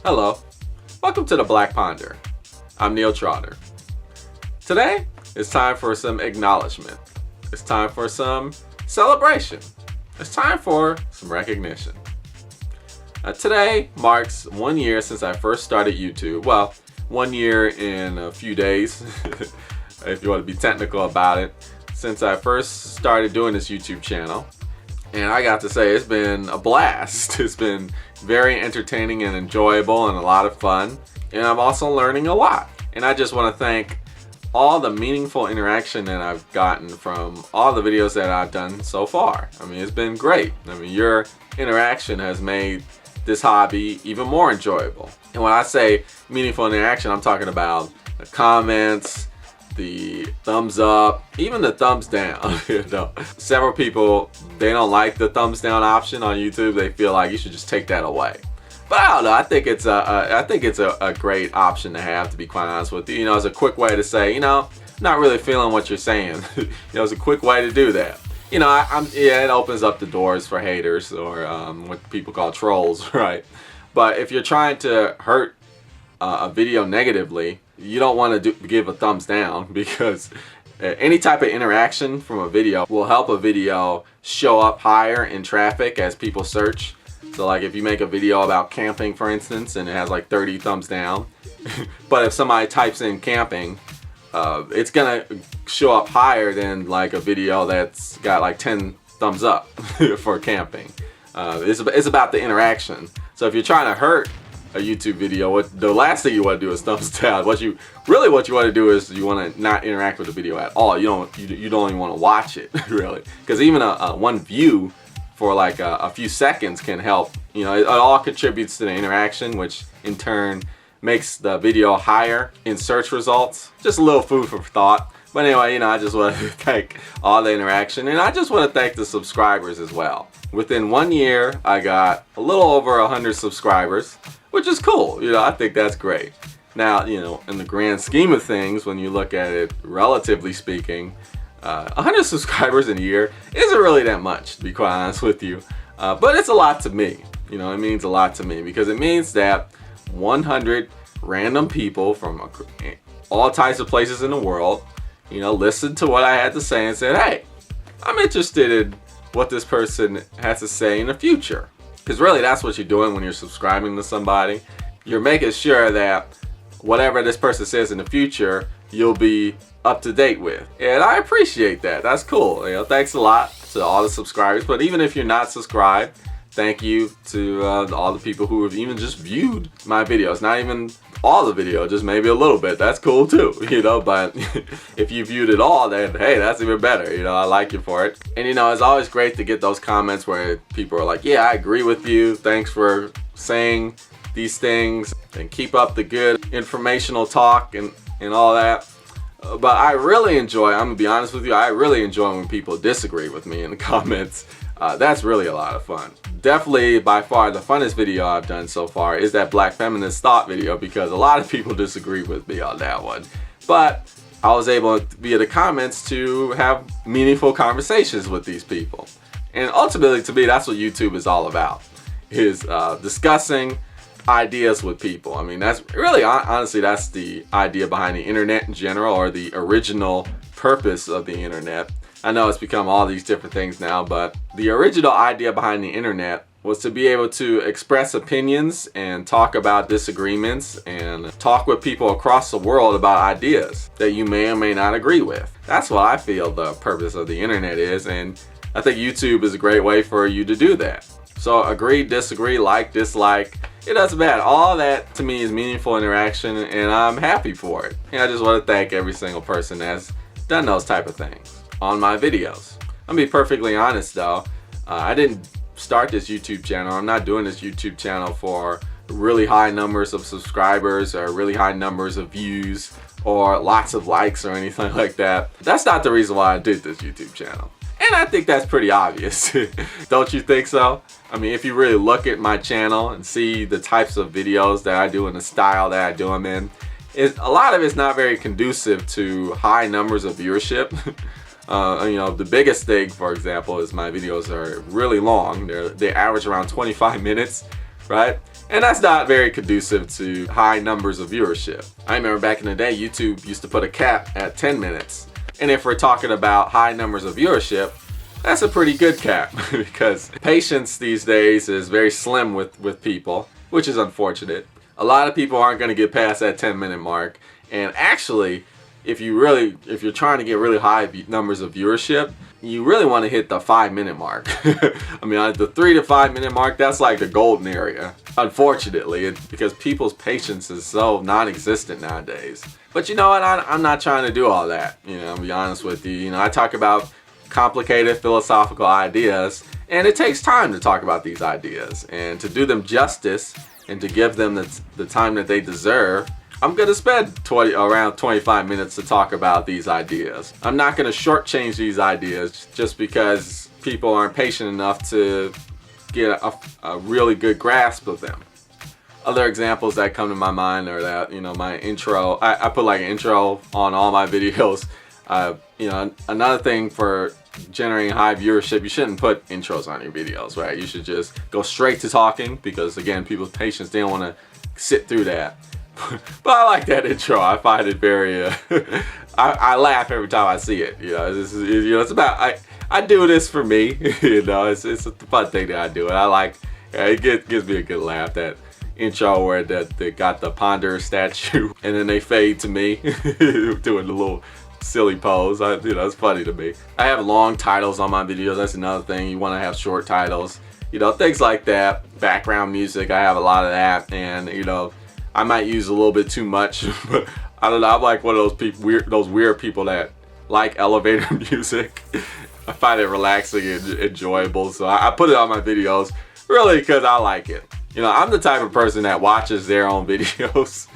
Hello, welcome to the Black Ponderer. I'm Neil Trotter. Today, it's time for some acknowledgement. It's time for some celebration. It's time for some recognition. Today marks 1 year since I first started YouTube. Well, 1 year in a few days, if you want to be technical about it, since I first started doing this YouTube channel. And I got to say, it's been a blast. It's been very entertaining and enjoyable and a lot of fun. And I'm also learning a lot. And I just want to thank all the meaningful interaction that I've gotten from all the videos that I've done so far. I mean, it's been great. I mean, your interaction has made this hobby even more enjoyable. And when I say meaningful interaction, I'm talking about the comments, the thumbs up, even the thumbs down. You know, several people, they don't like the thumbs down option on YouTube. They feel like you should just take that away. But I don't know. I think it's a great option to have, to be quite honest with you. You know, it's a quick way to say, you know, not really feeling what you're saying. You know, it's a quick way to do that. You know, yeah, it opens up the doors for haters or what people call trolls, right? But if you're trying to hurt a video negatively, you don't want to give a thumbs down, because any type of interaction from a video will help a video show up higher in traffic as people search. So like if you make a video about camping, for instance, and it has like 30 thumbs down, but if somebody types in camping, it's gonna show up higher than like a video that's got like 10 thumbs up for camping. It's about the interaction. So if you're trying to hurt a YouTube video, the last thing you want to do is thumbs down. What you want to do is you want to not interact with the video at all. You don't even want to watch it, really, because even a one view for like a few seconds can help. You know, it all contributes to the interaction, which in turn makes the video higher in search results. Just a little food for thought. But anyway, you know, I just want to thank all the interaction, and I just want to thank the subscribers as well. Within 1 year, I got a little over 100 subscribers, which is cool. You know, I think that's great. Now, you know, in the grand scheme of things, when you look at it relatively speaking, 100 subscribers in a year isn't really that much, to be quite honest with you. But it's a lot to me. You know, it means a lot to me, because it means that 100 random people from all types of places in the world, you know, listened to what I had to say and said, hey, I'm interested in what this person has to say in the future. Because really, that's what you're doing when you're subscribing to somebody. You're making sure that whatever this person says in the future, you'll be up to date with. And I appreciate that. That's cool. You know, thanks a lot to all the subscribers. But even if you're not subscribed, thank you to all the people who have even just viewed my videos. Not even all the video, just maybe a little bit. That's cool too, you know. But if you viewed it all, then hey, that's even better. You know, I like you for it. And you know, it's always great to get those comments where people are like, yeah, I agree with you. Thanks for saying these things, and keep up the good informational talk and all that. But I really enjoy, I'm gonna be honest with you, I really enjoy when people disagree with me in the comments. That's really a lot of fun. Definitely by far the funnest video I've done so far is that Black Feminist Thought video, because a lot of people disagree with me on that one. But I was able, via the comments, to have meaningful conversations with these people. And ultimately, to me, that's what YouTube is all about, is discussing ideas with people. I mean, that's really, honestly, that's the idea behind the internet in general, or the original purpose of the internet. I know it's become all these different things now, but the original idea behind the internet was to be able to express opinions and talk about disagreements and talk with people across the world about ideas that you may or may not agree with. That's what I feel the purpose of the internet is, and I think YouTube is a great way for you to do that. So agree, disagree, like, dislike, it doesn't matter. All that to me is meaningful interaction, and I'm happy for it. And I just want to thank every single person that's done those type of things on my videos. I'm gonna be perfectly honest though, I didn't start this YouTube channel. I'm not doing this YouTube channel for really high numbers of subscribers or really high numbers of views or lots of likes or anything like that. That's not the reason why I did this YouTube channel. And I think that's pretty obvious. Don't you think so? I mean, if you really look at my channel and see the types of videos that I do and the style that I do them in, a lot of it's not very conducive to high numbers of viewership. You know, the biggest thing, for example, is my videos are really long. They average around 25 minutes, right? And that's not very conducive to high numbers of viewership. I remember back in the day, YouTube used to put a cap at 10 minutes. And if we're talking about high numbers of viewership, that's a pretty good cap because patience these days is very slim with people, which is unfortunate. A lot of people aren't going to get past that 10-minute mark. And actually, if you're trying to get really high numbers of viewership, you really want to hit the 5-minute mark. I mean, the 3 to 5 minute mark, that's like the golden area. Unfortunately, because people's patience is so non-existent nowadays. But you know what? I'm not trying to do all that. You know, I'll be honest with you. You know, I talk about complicated philosophical ideas, and it takes time to talk about these ideas. And to do them justice and to give them the time that they deserve, I'm going to spend around 25 minutes to talk about these ideas. I'm not going to shortchange these ideas just because people aren't patient enough to get a really good grasp of them. Other examples that come to my mind are that, you know, my intro, I put like an intro on all my videos. You know, another thing for generating high viewership, you shouldn't put intros on your videos, right? You should just go straight to talking because, again, people's patience, they don't want to sit through that. But I like that intro. I find it very, I laugh every time I see it. You know, it's about, I do this for me. You know, it's a fun thing that I do. And I like, it gives me a good laugh, that intro where they got the Ponderer statue and then they fade to me doing the little silly pose. You know, it's funny to me. I have long titles on my videos. That's another thing. You want to have short titles. You know, things like that. Background music, I have a lot of that. And, you know, I might use a little bit too much, but I don't know. I'm like one of those people, those weird people that like elevator music. I find it relaxing and enjoyable, so I put it on my videos really because I like it. You know, I'm the type of person that watches their own videos,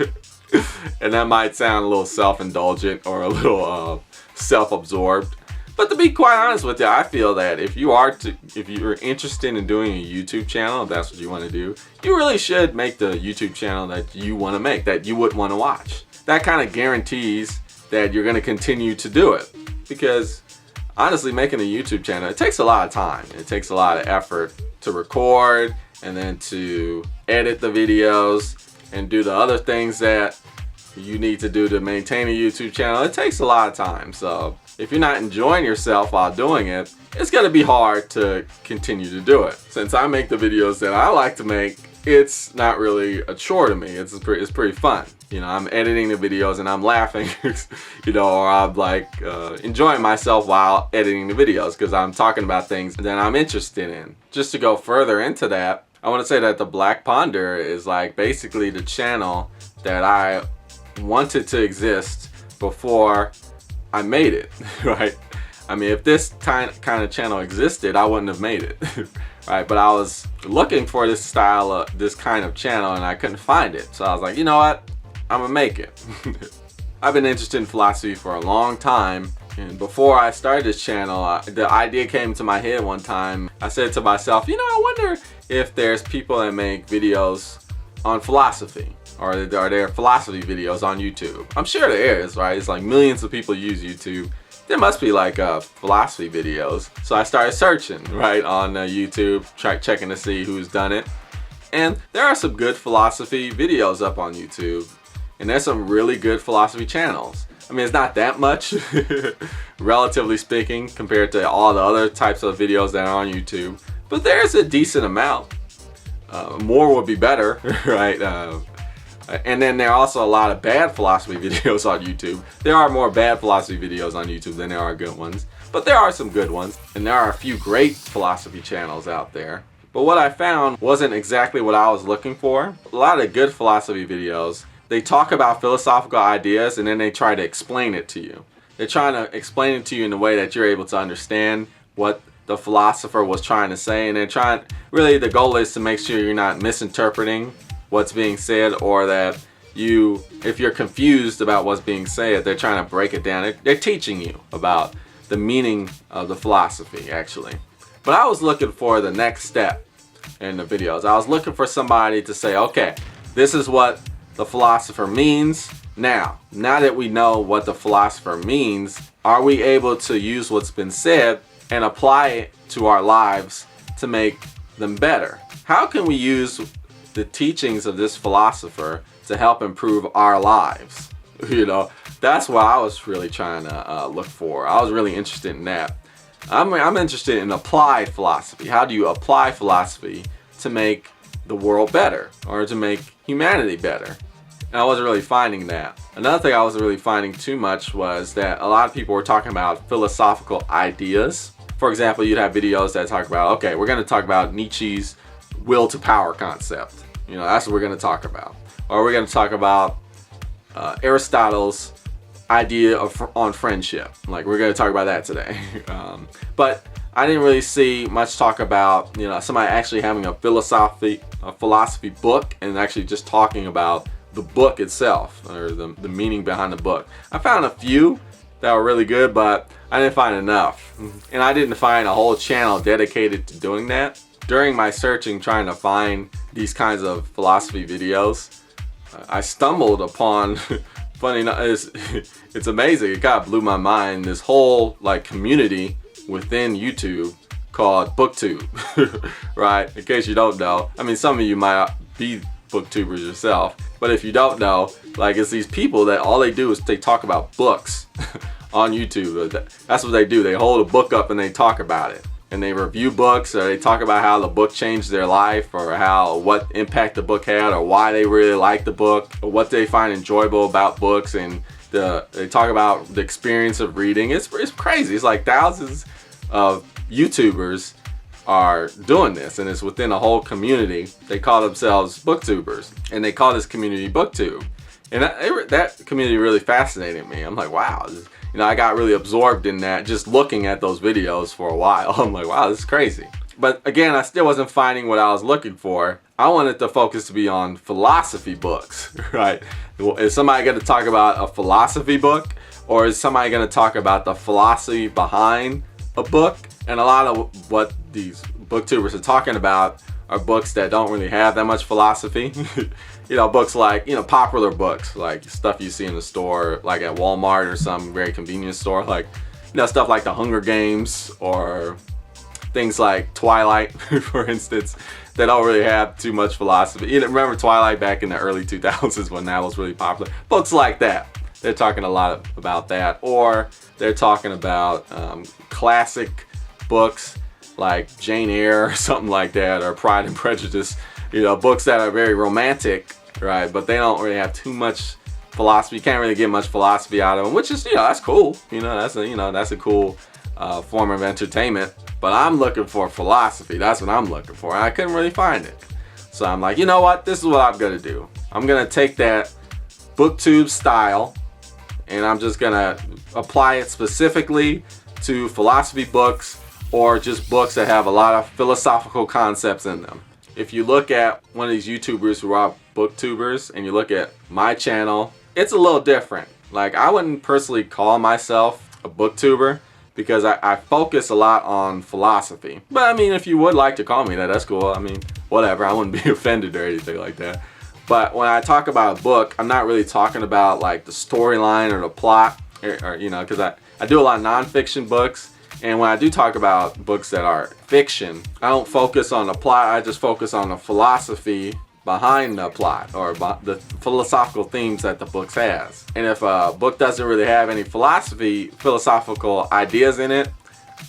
and that might sound a little self-indulgent or a little self-absorbed. But to be quite honest with you, I feel that if you're interested in doing a YouTube channel, if that's what you want to do, you really should make the YouTube channel that you want to make, that you would want to watch. That kind of guarantees that you're going to continue to do it. Because honestly, making a YouTube channel, it takes a lot of time. It takes a lot of effort to record and then to edit the videos and do the other things that you need to do to maintain a YouTube channel. It takes a lot of time. So if you're not enjoying yourself while doing it, it's going to be hard to continue to do it. Since I make the videos that I like to make, it's not really a chore to me. It's pretty fun. You know, I'm editing the videos and I'm laughing, you know, or I'm like enjoying myself while editing the videos because I'm talking about things that I'm interested in. Just to go further into that, I want to say that the Black Ponderer is like basically the channel that I wanted to exist before I made it, right? I mean, if this kind of channel existed, I wouldn't have made it, right? But I was looking for this style of this kind of channel and I couldn't find it. So I was like, you know what? I'm gonna make it. I've been interested in philosophy for a long time. And before I started this channel, the idea came to my head one time. I said to myself, you know, I wonder if there's people that make videos on philosophy. Or are there philosophy videos on YouTube? I'm sure there is, right? It's like millions of people use YouTube. There must be like philosophy videos. So I started searching, right, on YouTube, checking to see who's done it. And there are some good philosophy videos up on YouTube. And there's some really good philosophy channels. I mean, it's not that much, relatively speaking, compared to all the other types of videos that are on YouTube. But there's a decent amount. More would be better, right? And then there are also a lot of bad philosophy videos on YouTube. There are more bad philosophy videos on YouTube than there are good ones. But there are some good ones. And there are a few great philosophy channels out there. But what I found wasn't exactly what I was looking for. A lot of good philosophy videos, they talk about philosophical ideas and then they try to explain it to you. They're trying to explain it to you in a way that you're able to understand what the philosopher was trying to say. And they're trying, really the goal is to make sure you're not misinterpreting what's being said, or that if you're confused about what's being said, they're trying to break it down. They're teaching you about the meaning of the philosophy, actually. But I was looking for the next step in the videos. I was looking for somebody to say, okay, this is what the philosopher means. Now that we know what the philosopher means, are we able to use what's been said and apply it to our lives to make them better? How can we use the teachings of this philosopher to help improve our lives. You know, that's what I was really trying to look for. I was really interested in that. I'm interested in applied philosophy. How do you apply philosophy to make the world better or to make humanity better? And I wasn't really finding that. Another thing I wasn't really finding too much was that a lot of people were talking about philosophical ideas. For example, you'd have videos that talk about, okay, we're going to talk about Nietzsche's will to power concept. You know, that's what we're going to talk about. Or we're going to talk about Aristotle's idea on friendship. Like, we're going to talk about that today. But I didn't really see much talk about, you know, somebody actually having a philosophy book and actually just talking about the book itself or the meaning behind the book. I found a few that were really good, but I didn't find enough. And I didn't find a whole channel dedicated to doing that. During my searching, trying to find these kinds of philosophy videos, I stumbled upon, funny enough, it's amazing. It kind of blew my mind. This whole like community within YouTube called BookTube, right? In case you don't know, I mean, some of you might be booktubers yourself, but if you don't know, like, it's these people that all they do is they talk about books on YouTube. That's what they do. They hold a book up and they talk about it. And they review books, or they talk about how the book changed their life, or what impact the book had, or why they really like the book, or what they find enjoyable about books, and they talk about the experience of reading. It's crazy. It's like thousands of YouTubers are doing this, and it's within a whole community. They call themselves booktubers, and they call this community BookTube. And that community really fascinated me. I'm like, wow. You know, I got really absorbed in that just looking at those videos for a while. I'm like, wow, this is crazy. But again, I still wasn't finding what I was looking for. I wanted the focus to be on philosophy books, right? Is somebody going to talk about a philosophy book, or is somebody going to talk about the philosophy behind a book? And a lot of what these booktubers are talking about are books that don't really have that much philosophy. You know, books like, you know, popular books, like stuff you see in the store, like at Walmart or some very convenience store, like, you know, stuff like The Hunger Games or things like Twilight, for instance, that don't really have too much philosophy. You know, remember Twilight back in the early 2000s when that was really popular? Books like that. They're talking a lot about that. Or they're talking about classic books like Jane Eyre or something like that, or Pride and Prejudice. You know, books that are very romantic, right? But they don't really have too much philosophy. You can't really get much philosophy out of them, which is, you know, that's cool. You know, that's a cool form of entertainment. But I'm looking for philosophy. That's what I'm looking for. And I couldn't really find it. So I'm like, you know what? This is what I'm gonna do. I'm gonna take that BookTube style, and I'm just gonna apply it specifically to philosophy books, or just books that have a lot of philosophical concepts in them. If you look at one of these YouTubers who are booktubers and you look at my channel, it's a little different. Like, I wouldn't personally call myself a booktuber because I focus a lot on philosophy. But I mean, if you would like to call me that, that's cool. I mean, whatever. I wouldn't be offended or anything like that. But when I talk about a book, I'm not really talking about like the storyline or the plot, or you know, because I do a lot of nonfiction books. And when I do talk about books that are fiction, I don't focus on the plot. I just focus on the philosophy behind the plot, or the philosophical themes that the book has. And if a book doesn't really have any philosophical ideas in it,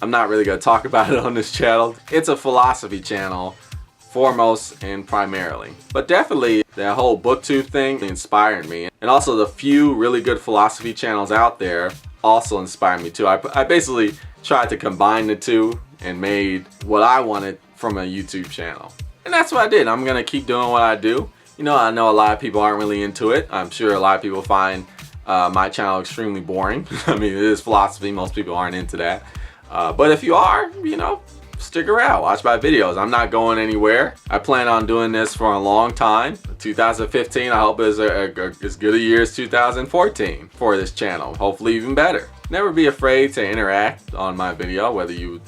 I'm not really going to talk about it on this channel. It's a philosophy channel, foremost and primarily. But definitely that whole BookTube thing inspired me. And also the few really good philosophy channels out there also inspired me too. I basically tried to combine the two and made what I wanted from a YouTube channel. And that's what I did. I'm gonna keep doing what I do. You know, I know a lot of people aren't really into it. I'm sure a lot of people find my channel extremely boring. I mean, it is philosophy. Most people aren't into that. But if you are, you know, stick around, watch my videos. I'm not going anywhere. I plan on doing this for a long time. 2015, I hope, is as good a year as 2014 for this channel. Hopefully even better. Never be afraid to interact on my video, whether you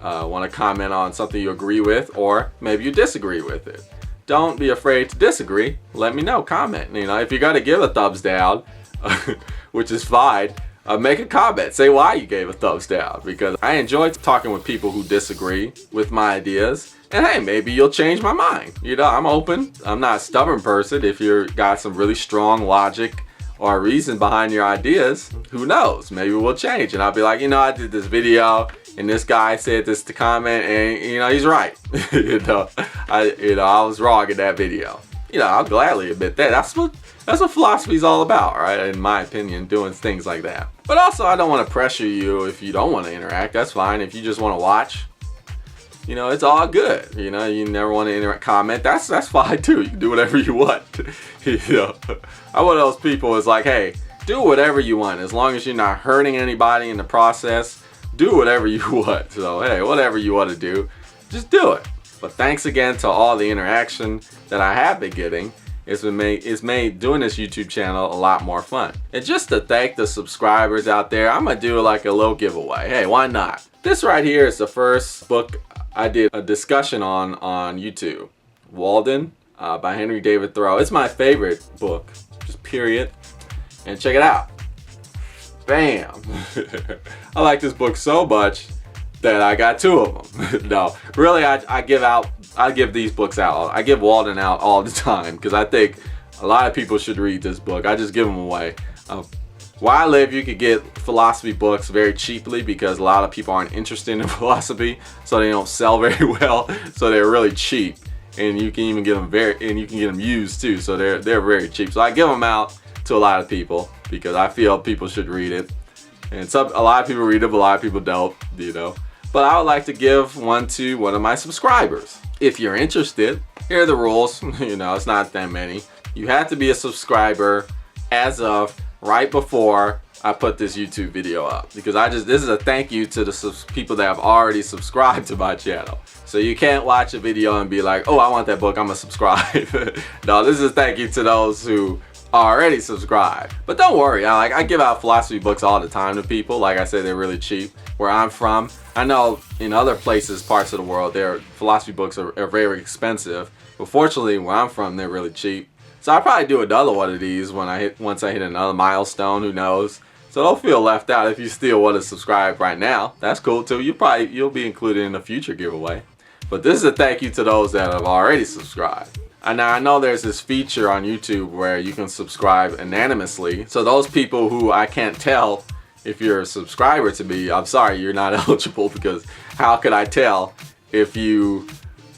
want to comment on something you agree with, or maybe you disagree with it. Don't be afraid to disagree. Let me know, comment. You know, if you got to give a thumbs down, which is fine, make a comment. Say why you gave a thumbs down, because I enjoy talking with people who disagree with my ideas. And hey, maybe you'll change my mind. You know, I'm open. I'm not a stubborn person. If you've got some really strong logic or reason behind your ideas, who knows? Maybe we'll change. And I'll be like, you know, I did this video and this guy said this to comment, and you know, he's right. I was wrong in that video. You know, I'll gladly admit that. That's what philosophy is all about, right? In my opinion, doing things like that. But also, I don't want to pressure you if you don't want to interact. That's fine. If you just want to watch, you know, it's all good. You know, you never want to interact, comment. That's fine too. You can do whatever you want. You know, I'm one of those people who's like, hey, do whatever you want as long as you're not hurting anybody in the process. Do whatever you want. So hey, whatever you want to do, just do it. But thanks again to all the interaction that I have been getting. It's made doing this YouTube channel a lot more fun. And just to thank the subscribers out there, I'm gonna do like a little giveaway. Hey, why not? This right here is the first book I did a discussion on YouTube. Walden by Henry David Thoreau. It's my favorite book, just period. And check it out. Bam! I like this book so much that I got 2 of them. No, really, I give these books out. I give Walden out all the time because I think a lot of people should read this book. I just give them away. Where I live, you could get philosophy books very cheaply because a lot of people aren't interested in philosophy, so they don't sell very well. So they're really cheap, and you can even get them used too. So they're very cheap. So I give them out to a lot of people because I feel people should read it. And a lot of people read it, but a lot of people don't. You know. But I would like to give one to one of my subscribers. If you're interested, here are the rules. You know, it's not that many. You have to be a subscriber as of right before I put this YouTube video up, because this is a thank you to the people that have already subscribed to my channel. So you can't watch a video and be like, oh, I want that book, I'm gonna subscribe. No, this is a thank you to those who already subscribed. But don't worry, I give out philosophy books all the time to people. Like I said, they're really cheap. Where I'm from, I know in other places, parts of the world, their philosophy books are very expensive. But fortunately, where I'm from, they're really cheap. So I'll probably do another one of these once I hit another milestone, who knows. So don't feel left out if you still want to subscribe right now. That's cool too. You'll be included in a future giveaway. But this is a thank you to those that have already subscribed. And now I know there's this feature on YouTube where you can subscribe anonymously. So those people who I can't tell if you're a subscriber to me, I'm sorry, you're not eligible, because how could I tell if you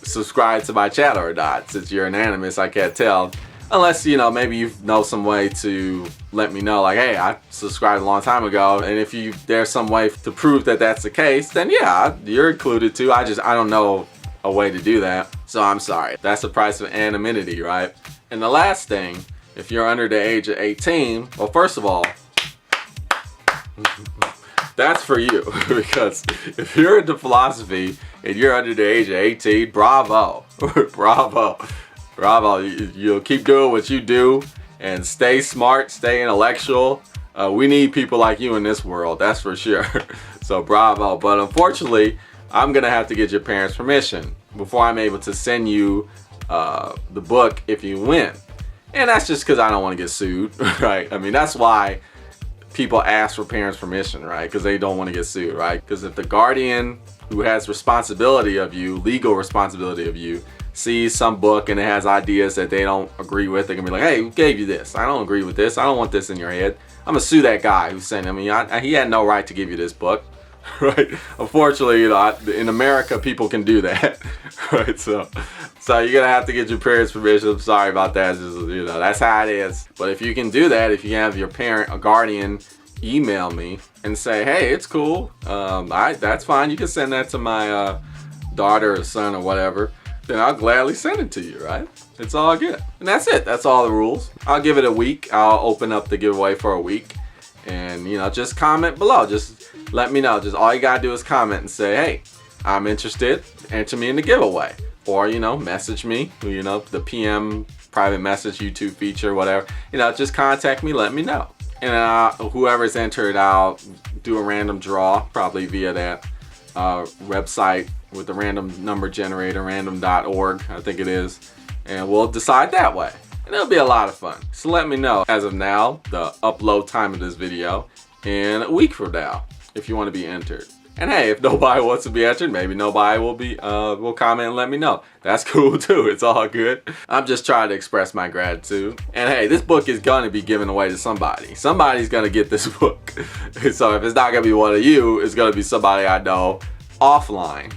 subscribe to my channel or not? Since you're anonymous, I can't tell. Unless, you know, maybe you know some way to let me know, like, hey, I subscribed a long time ago, and if there's some way to prove that that's the case, then yeah, you're included too. I don't know a way to do that, so I'm sorry. That's the price of anonymity, right? And the last thing, if you're under the age of 18, well, first of all, that's for you, because if you're into philosophy and you're under the age of 18, bravo, bravo. Bravo, you'll keep doing what you do and stay smart, stay intellectual. We need people like you in this world, that's for sure. So bravo, but unfortunately, I'm gonna have to get your parents' permission before I'm able to send you the book if you win. And that's just because I don't want to get sued, right? I mean, that's why people ask for parents' permission, right? Because they don't want to get sued, right? Because if the guardian who has responsibility of you, legal responsibility of you, sees some book and it has ideas that they don't agree with, they can be like, hey, who gave you this? I don't agree with this. I don't want this in your head. I'm gonna sue that guy who sent it. I mean, he had no right to give you this book, right? Unfortunately, you know, in America, people can do that, right? So you're gonna have to get your parents' permission. I'm sorry about that. Just, you know, that's how it is. But if you can do that, if you have your parent, a guardian, email me and say, hey, it's cool. That's fine. You can send that to my daughter or son or whatever. Then I'll gladly send it to you, right? It's all good. And that's it. That's all the rules. I'll give it a week. I'll open up the giveaway for a week. And, you know, just comment below. Just let me know. Just all you gotta do is comment and say, hey, I'm interested. Enter me in the giveaway. Or, you know, message me. You know, the PM private message YouTube feature, whatever. You know, just contact me. Let me know. And whoever's entered, I'll do a random draw, probably via that website with the random number generator, random.org, I think it is. And we'll decide that way. And it'll be a lot of fun. So let me know. As of now, the upload time of this video in a week from now if you want to be entered. And hey, if nobody wants to be entered, maybe nobody will comment and let me know. That's cool too. It's all good. I'm just trying to express my gratitude. And hey, this book is gonna be given away to somebody. Somebody's gonna get this book. So if it's not gonna be one of you, it's gonna be somebody I know offline.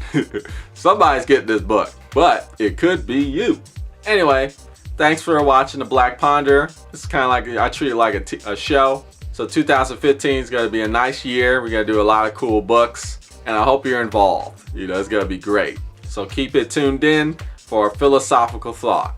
Somebody's getting this book, but it could be you. Anyway, thanks for watching the Black Ponderer. It's kind of like, I treat it like a show. So 2015 is going to be a nice year. We're going to do a lot of cool books, and I hope you're involved. You know, it's going to be great. So keep it tuned in for a philosophical thought.